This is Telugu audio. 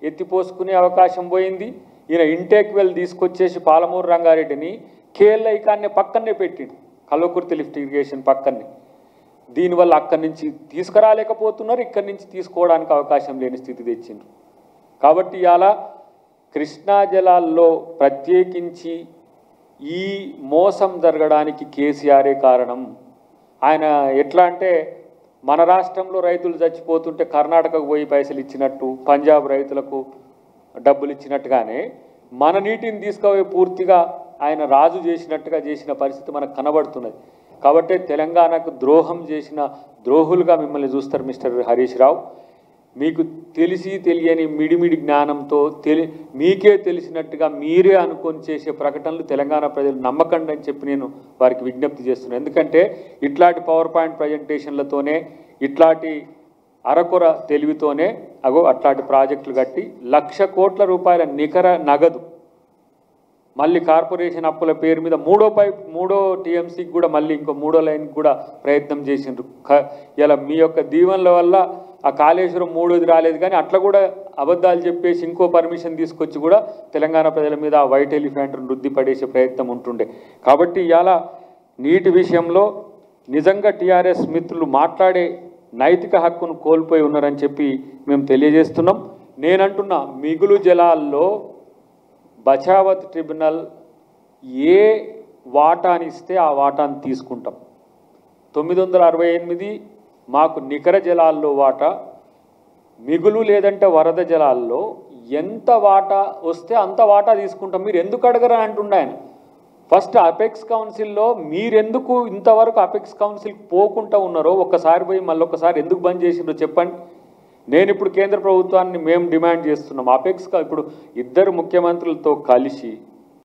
ఎత్తిపోసుకునే అవకాశం పోయింది. ఈయన ఇంటేక్ వెల్ తీసుకొచ్చేసి పాలమూరు రంగారెడ్డిని కేఎల్ఐకాన్ని పక్కనే పెట్టిండు, కల్వకుర్తి లిఫ్ట్ ఇరిగేషన్ పక్కనే. దీనివల్ల అక్కడి నుంచి తీసుకురాలేకపోతున్నారు, ఇక్కడి నుంచి తీసుకోవడానికి అవకాశం లేని స్థితి తెచ్చిండ్రు. కాబట్టి ఇలా కృష్ణా జలాల్లో ప్రత్యేకించి ఈ మోసం జరగడానికి కేసీఆరే కారణం. ఆయన ఎట్లా అంటే మన రాష్ట్రంలో రైతులు చచ్చిపోతుంటే కర్ణాటకకు పోయి పైసలు ఇచ్చినట్టు, పంజాబ్ రైతులకు డబ్బులు ఇచ్చినట్టుగానే మన నీటిని తీసుకుపోయి పూర్తిగా ఆయన రాజు చేసినట్టుగా చేసిన పరిస్థితి మనకు కనబడుతున్నది. కాబట్టి తెలంగాణకు ద్రోహం చేసిన ద్రోహులుగా మిమ్మల్ని చూస్తారు మిస్టర్ హరీష్ రావు. మీకు తెలిసి తెలియని మిడిమిడి జ్ఞానంతో మీకే తెలిసినట్టుగా మీరే అనుకొని చేసే ప్రకటనలు తెలంగాణ ప్రజలు నమ్మకండి అని చెప్పి నేను వారికి విజ్ఞప్తి చేస్తున్నాను. ఎందుకంటే ఇట్లాంటి పవర్ పాయింట్ ప్రజెంటేషన్లతోనే, ఇట్లాంటి అరకొర తెలివితోనే అట్లాంటి ప్రాజెక్టులు కట్టి 1,00,000 కోట్ల రూపాయల నికర నగదు మళ్ళీ కార్పొరేషన్ అప్పుల పేరు మీద మూడో టీఎంసీకి కూడా మళ్ళీ ఇంకో 3వ లైన్కి కూడా ప్రయత్నం చేసిండ్రు. ఇలా మీ యొక్క దీవెనల వల్ల ఆ కాళేశ్వరం 3వది రాలేదు, కానీ అట్లా కూడా అబద్ధాలు చెప్పేసి ఇంకో పర్మిషన్ తీసుకొచ్చి కూడా తెలంగాణ ప్రజల మీద ఆ వైట్ ఎలిఫెంట్ను వృద్ధి పడేసే ప్రయత్నం ఉంటుండే. కాబట్టి ఇవాళ నీటి విషయంలో నిజంగా టీఆర్ఎస్ మిత్రులు మాట్లాడే నైతిక హక్కును కోల్పోయి ఉన్నారని చెప్పి మేము తెలియజేస్తున్నాం. నేనంటున్నా, మిగులు జలాల్లో బచావత్ ట్రిబ్యునల్ ఏ వాటాని ఇస్తే ఆ వాటాను తీసుకుంటాం. 968 మాకు నికర జలాల్లో వాటా, మిగులు లేదంటే వరద జలాల్లో ఎంత వాటా వస్తే అంత వాటా తీసుకుంటాం. మీరు ఎందుకు అడగరని అంటుండే ఆయన. ఫస్ట్ అపెక్స్ కౌన్సిల్లో మీరెందుకు ఇంతవరకు అపెక్స్ కౌన్సిల్కి పోకుండా ఉన్నారో ఒక్కసారి పోయి మళ్ళొక్కసారి ఎందుకు బంద్ చేసిండ్రో చెప్పండి. నేను ఇప్పుడు కేంద్ర ప్రభుత్వాన్ని మేము డిమాండ్ చేస్తున్నాం. అపెక్స్ ఇప్పుడు 2 ముఖ్యమంత్రులతో కలిసి